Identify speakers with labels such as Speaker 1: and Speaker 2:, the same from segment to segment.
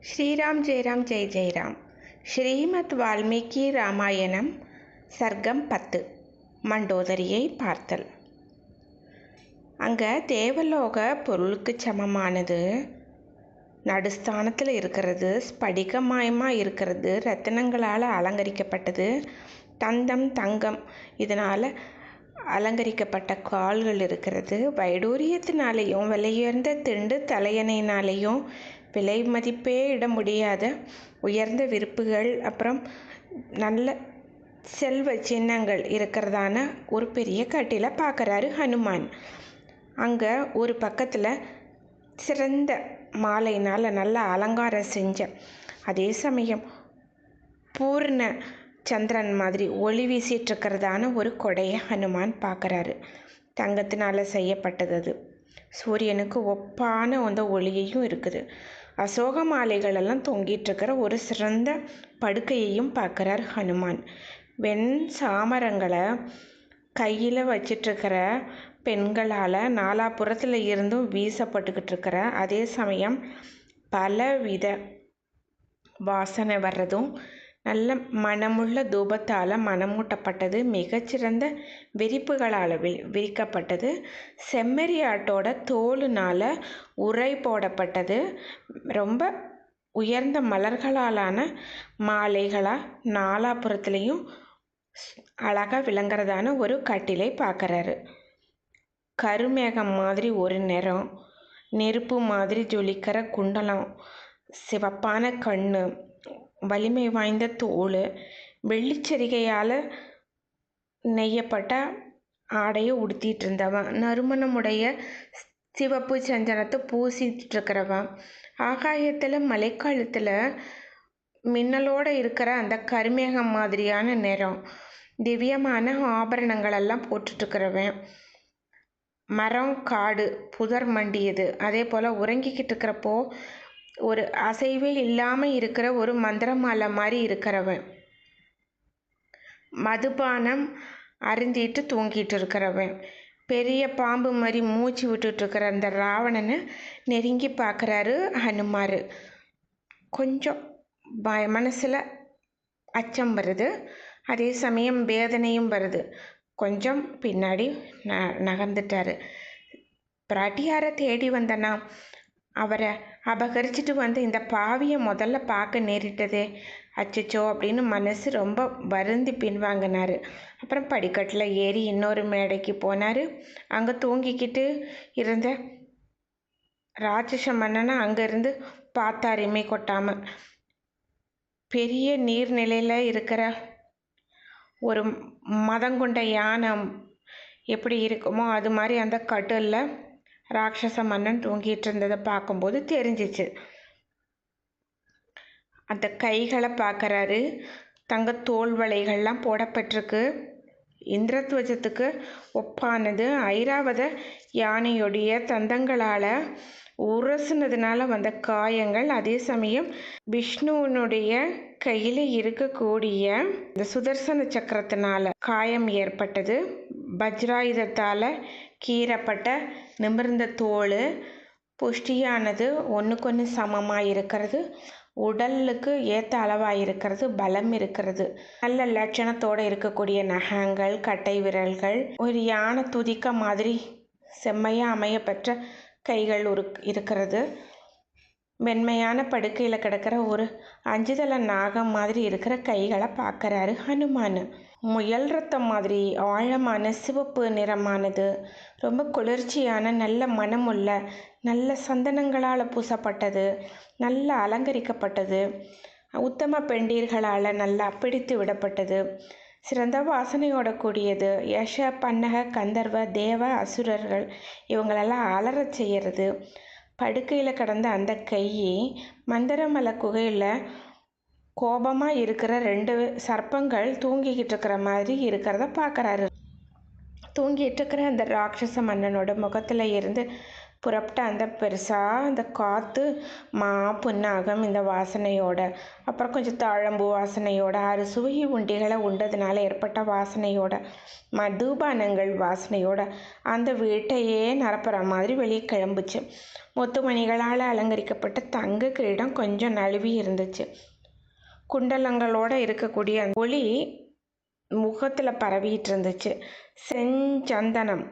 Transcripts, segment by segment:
Speaker 1: ஸ்ரீராம் ஜெயராம் ஜெய் ஜெயராம். ஸ்ரீமத் வால்மீகி ராமாயணம் சர்க்கம் 10. மண்டோதரியை பார்த்தல். அங்கே தேவலோக பொருளுக்கு சமமானது, நடுஸ்தானத்தில் இருக்கிறது, ஸ்படிகமயமாக இருக்கிறது, ரத்தினங்களால் அலங்கரிக்கப்பட்டது, தந்தம் தங்கம் இதனால் அலங்கரிக்கப்பட்ட கால்கள் இருக்கிறது, வைடூரியத்தினாலேயும் விலையுயர்ந்த திண்டு தலையணையினாலேயும் விலை மதிப்பே இட முடியாத உயர்ந்த விருப்புகள், அப்புறம் நல்ல செல்வ சின்னங்கள் இருக்கிறதான ஒரு பெரிய கட்டில பார்க்குறாரு ஹனுமான். அங்கே ஒரு பக்கத்தில் சிறந்த மாலையினால் நல்லா அலங்காரம் செஞ்ச, அதே சமயம் பூர்ண சந்திரன் மாதிரி ஒளி வீசிட்டு இருக்கிறதான ஒரு கொடையை ஹனுமான் பார்க்குறாரு. தங்கத்தினால் செய்யப்பட்டது அது. சூரியனுக்கு ஒப்பான அந்த ஒளியையும் இருக்குது. அசோக மாலைகளெல்லாம் தொங்கிட்டு இருக்கிற ஒரு சிறந்த படுக்கையையும் பார்க்குறார் ஹனுமான். வெண் சாமரங்களை கையில் வச்சிட்ருக்கிற பெண்களால் நாலாபுறத்தில் இருந்தும் வீசப்பட்டுக்கிட்டு இருக்கிற, அதே சமயம் பலவித வாசனை வர்றதும் நல்ல மனமுள்ள தூபத்தால் மனமூட்டப்பட்டது, மிகச்சிறந்த விரிப்புகளால் விரிக்கப்பட்டது, செம்மறியாட்டோட தோலுனால் உரை போடப்பட்டது, ரொம்ப உயர்ந்த மலர்களாலான மாலைகளாக நாலாபுறத்துலேயும் அழகாக விளங்குறதான ஒரு கட்டிலை பார்க்குறாரு. கருமேகம் மாதிரி ஒரு நிறம், நெருப்பு மாதிரி ஜொலிக்கிற குண்டலம், சிவப்பான கண்ணு, வலிமை வாய்ந்த தோல், வெள்ளிச்சரிகையால் நெய்யப்பட்ட ஆடையை உடுத்திட்டு இருந்தவன், நறுமணமுடைய சிவப்பு சந்தனத்தை பூசிட்டு இருக்கிறவன், ஆகாயத்தில் மழைக்காலத்தில் மின்னலோடு இருக்கிற அந்த கருமேகம் மாதிரியான நிறம், திவ்யமான ஆபரணங்களெல்லாம் போட்டுட்ருக்கிறவன், மரம் காடு புதர் மண்டியது, அதே போல் உறங்கிக்கிட்டு இருக்கிறப்போ ஒரு அசைவே இல்லாமல் இருக்கிற ஒரு மந்திரமாலை மாதிரி இருக்கிறவன், மதுபானம் அருந்திட்டு தூங்கிட்டு இருக்கிறவன், பெரிய பாம்பு மாதிரி மூச்சு விட்டுட்டுருக்கிற அந்த ராவணனை நெருங்கி பார்க்குறாரு ஹனுமார். கொஞ்சம் மனசில் அச்சம் வருது, அதே சமயம் வேதனையும் வருது. கொஞ்சம் பின்னாடி நகர்ந்துட்டார். பிராட்டியாரை தேடி வந்தனா அவரை அபகரிச்சிட்டு வந்து இந்த பாவியை முதல்ல பார்க்க நேரிட்டதே, அச்சச்சோ அப்படின்னு மனசு ரொம்ப வருந்தி பின்வாங்கினார். அப்புறம் படிக்கட்டில் ஏறி இன்னொரு மேடைக்கு போனார். அங்கே தூங்கிக்கிட்டு இருந்த ராட்சச மன்னனை அங்கேருந்து பார்த்தார் இமை கொட்டாமல். பெரிய நீர்நிலையில் இருக்கிற ஒரு மதங்கொண்ட யானை எப்படி இருக்குமோ அது மாதிரி அந்த கட்டிலில் ராட்சச மன்னன் தூங்கிட்டு இருந்ததை பார்க்கும்போது தெரிஞ்சிச்சு. அந்த கைகளை பார்க்குறாரு. தங்க தோல் வளைகள்லாம் போடப்பட்டிருக்கு. இந்திரத்வஜத்துக்கு ஒப்பானது. ஐராவத யானையுடைய தந்தங்களால் உரசுனதுனால வந்த காயங்கள், அதே சமயம் விஷ்ணுவனுடைய கையில் இருக்கக்கூடிய இந்த சுதர்சன சக்கரத்தினால காயம் ஏற்பட்டது. வஜ்ராயுதத்தால் கீறப்பட்ட நிமிர்ந்த தோல், புஷ்டியானது ஒன்றுக்கொன்று சமமாக இருக்கிறது, உடலுக்கு ஏற்ற அளவாக இருக்கிறது, பலம் இருக்கிறது, நல்ல லட்சணத்தோடு இருக்கக்கூடிய நகங்கள், கட்டை விரல்கள், ஒரு யானை துதிக்க மாதிரி செம்மையாக அமையப்பெற்ற கைகள் இருக்கிறது. மென்மையான படுக்கையில் கிடக்கிற ஒரு அஞ்சுதல நாகம் மாதிரி இருக்கிற கைகளை பார்க்குறாரு ஹனுமான். முயல் ரத்தம் மாதிரி ஆழமான சிவப்பு நிறமானது, ரொம்ப குளிர்ச்சியான நல்ல மனமுள்ள நல்ல சந்தனங்களால் பூசப்பட்டது, நல்ல அலங்கரிக்கப்பட்டது, உத்தம பெண்டீர்களால் நல்லா பிடித்து விடப்பட்டது, சிறந்த வாசனையோட கூடியது, யஷ பன்னக கந்தர்வ தேவ அசுரர்கள் இவங்களெல்லாம் அலறச் செய்கிறது. படுக்கையில் கிடந்த அந்த கையை மந்திரமலை குகையில் கோபமாக இருக்கிற 2 சர்ப்பங்கள் தூங்கிக்கிட்டு இருக்கிற மாதிரி இருக்கிறத பார்க்குறாரு. தூங்கிட்டு இருக்கிற அந்த ராட்சச மன்னனோட முகத்தில் இருந்து புறப்பட்ட அந்த பெருசாக அந்த காற்று மா புன்னாகம் இந்த வாசனையோட, அப்புறம் கொஞ்சம் தாழம்பூ வாசனையோட, அறுசுவை உண்டிகளை உண்டதுனால ஏற்பட்ட வாசனையோட, மதுபானங்கள் வாசனையோட அந்த வீட்டையே நிரப்புற மாதிரி வெளியே கிளம்புச்சு. முத்துமணிகளால் அலங்கரிக்கப்பட்ட தங்க கிரீடம் கொஞ்சம் நழுவி இருந்துச்சு. குண்டலங்களோடு இருக்கக்கூடிய ஒளி முகத்தில் பரவிட்டு இருந்துச்சு. செஞ்சந்தனம்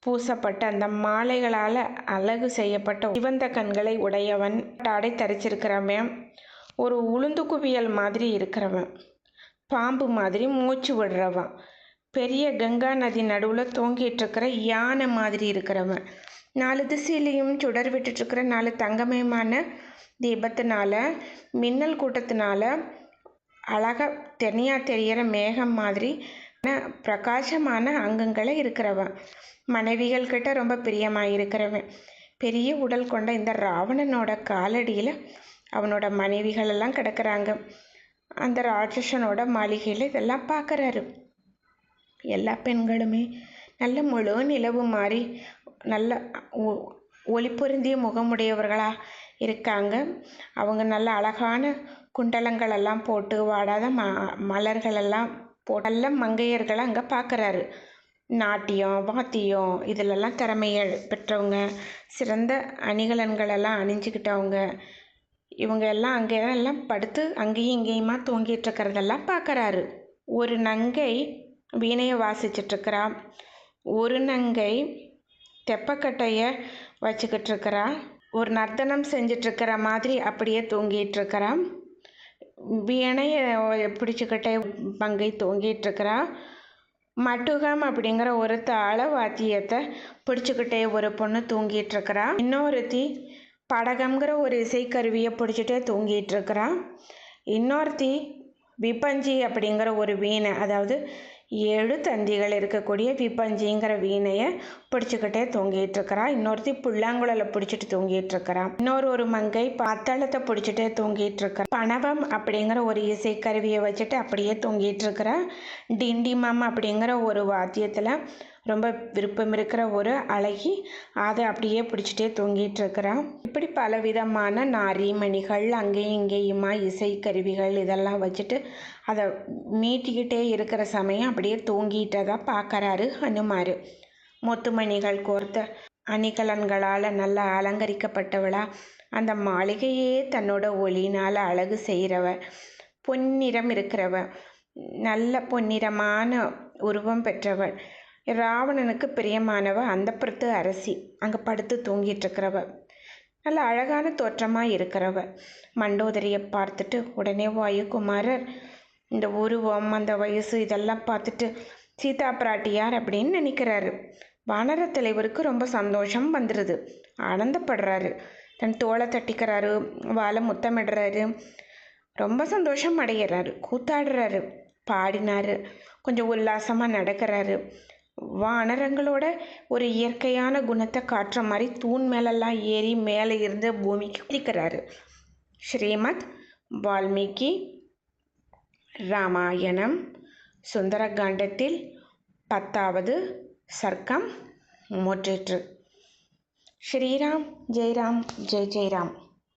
Speaker 1: பூசப்பட்ட அந்த மாலைகளால் அழகு செய்யப்பட்ட சிவந்த கண்களை உடையவன், ஆடை தரிச்சிருக்கிறவன், ஒரு உளுந்து குவியல் மாதிரி இருக்கிறவன், பாம்பு மாதிரி மூச்சு விடுறவன், பெரிய கங்கா நதி நடுவில் தூங்கிட்டு இருக்கிற யானை மாதிரி இருக்கிறவன், 4 திசையிலையும் சுடர் விட்டுட்டுருக்கிற 4 தங்கமயமான தீபத்தினால, மின்னல் கூட்டத்தினால அழகாக தனியாக தெரிகிற மேகம் மாதிரி பிரகாசமான அங்கங்களை இருக்கிறவன், மனைவிகள் கிட்ட ரொம்ப பிரியமாக இருக்கிறவன், பெரிய உடல் கொண்ட இந்த ராவணனோட காலடியில் அவனோட மனைவிகளெல்லாம் கிடக்கிறாங்க. அந்த ராட்சசனோட மாளிகையில் இதெல்லாம் பார்க்குறாரு. எல்லா பெண்களுமே நல்ல முழு நிலவு மாதிரி நல்ல ஒளி பொருந்திய முகமுடையவர்களாக இருக்காங்க. அவங்க நல்ல அழகான குண்டலங்களெல்லாம் போட்டு வாடாத மலர்களெல்லாம் போட்டு நல்ல மங்கையர்களை அங்கே பார்க்குறாரு. நாட்டியம், வாத்தியம் இதிலெல்லாம் திறமைகள் பெற்றவங்க, சிறந்த அணிகலன்களெல்லாம் அணிஞ்சிக்கிட்டவங்க, இவங்க எல்லாம் அங்கே எல்லாம் படுத்து அங்கேயும் இங்கேயுமா தூங்கிட்டு இருக்கிறதெல்லாம் பார்க்குறாரு. ஒரு நங்கை வீணையை வாசிச்சிட்ருக்கிறா, ஒரு நங்கை தெப்பக்கட்டையை வச்சுக்கிட்டு இருக்கிறா, ஒரு நர்த்தனம் செஞ்சிட்ருக்கிற மாதிரி அப்படியே தூங்கிட்டு இருக்கிறா, வீணையை பிடிச்சிக்கிட்டே மங்கை தூங்கிட்டுருக்கிறா, மட்டுகம் அப்படிங்கிற ஒரு தாள வாத்தியத்தை பிடிச்சிக்கிட்டே ஒரு பொண்ணு தூங்கிட்டுருக்கிறா, இன்னொருத்தி படகம்ங்கிற ஒரு இசைக்கருவியை பிடிச்சிட்டே தூங்கிட்டுருக்கிறா, இன்னொருத்தி விபஞ்சி அப்படிங்கிற ஒரு வீணை, அதாவது 7 தந்திகள் இருக்கக்கூடிய விபஞ்சிங்கிற வீணையை பிடிச்சிக்கிட்டே தூங்கிட்டுருக்கிறா, இன்னொருத்தி புல்லாங்குழலை பிடிச்சிட்டு தூங்கிட்டுருக்கிறா, ஒரு மங்கை பாத்தாளத்தை பிடிச்சிட்டே தூங்கிட்டுருக்கிறா, பணவம் அப்படிங்கிற ஒரு இசைக்கருவியை வச்சுட்டு அப்படியே தூங்கிட்டுருக்கிறா, டிண்டிமம் அப்படிங்கிற ஒரு வாத்தியத்தில் ரொம்ப விருப்பம் இருக்கிற ஒரு அழகி அதை அப்படியே பிடிச்சிட்டே தூங்கிட்டுருக்கிறான். இப்படி பலவிதமான நாரிமணிகள் அங்கேயும் இங்கேயுமா இசைக்கருவிகள் இதெல்லாம் வச்சுட்டு அதை மீட்டிக்கிட்டே இருக்கிற சமயம் அப்படியே தூங்கிட்டதா பார்க்குறாரு ஹனுமார். முத்துமணிகள் கோர்த்த அணிகலன்களால் நல்லா அலங்கரிக்கப்பட்டவளா அந்த மாளிகையே தன்னோட ஒளினால் அழகு செய்கிறவ, பொன்னிறம் இருக்கிறவ, நல்ல பொன்னிறமான உருவம் பெற்றவள், ராவணனுக்கு பிரியமானவ அந்தப்புறத்து அரசி, அங்கே படுத்து தூங்கிட்டுருக்கிறவ, நல்ல அழகான தோற்றமாக இருக்கிறவ. மண்டோதரியை பார்த்துட்டு உடனே வாயுகுமாரர் இந்த உருவம் அந்த வயசு இதெல்லாம் பார்த்துட்டு சீதா பிராட்டியார் அப்படின்னு நினைக்கிறாரு. வானர தலைவருக்கு ரொம்ப சந்தோஷம் வந்துடுது, ஆனந்தப்படுறாரு, தன் தோளை தட்டிக்கிறாரு, வாழை முத்தமிடுறாரு, ரொம்ப சந்தோஷம் அடைகிறாரு, கூத்தாடுறாரு, பாடினார், கொஞ்சம் உல்லாசமாக நடக்கிறாரு. வானரங்களோட ஒரு இயற்கையான குணத்தை காட்டுற மாதிரி தூண் மேலெல்லாம் ஏறி மேலே இருந்து பூமிக்கு குதிக்கிறாரு. ஸ்ரீமத் வால்மீகி ராமாயணம் சுந்தரகாண்டத்தில் 10வது சர்க்கம் முற்றிற்று. ஸ்ரீராம் ஜெய்ராம் ஜெய் ஜெய்ராம்.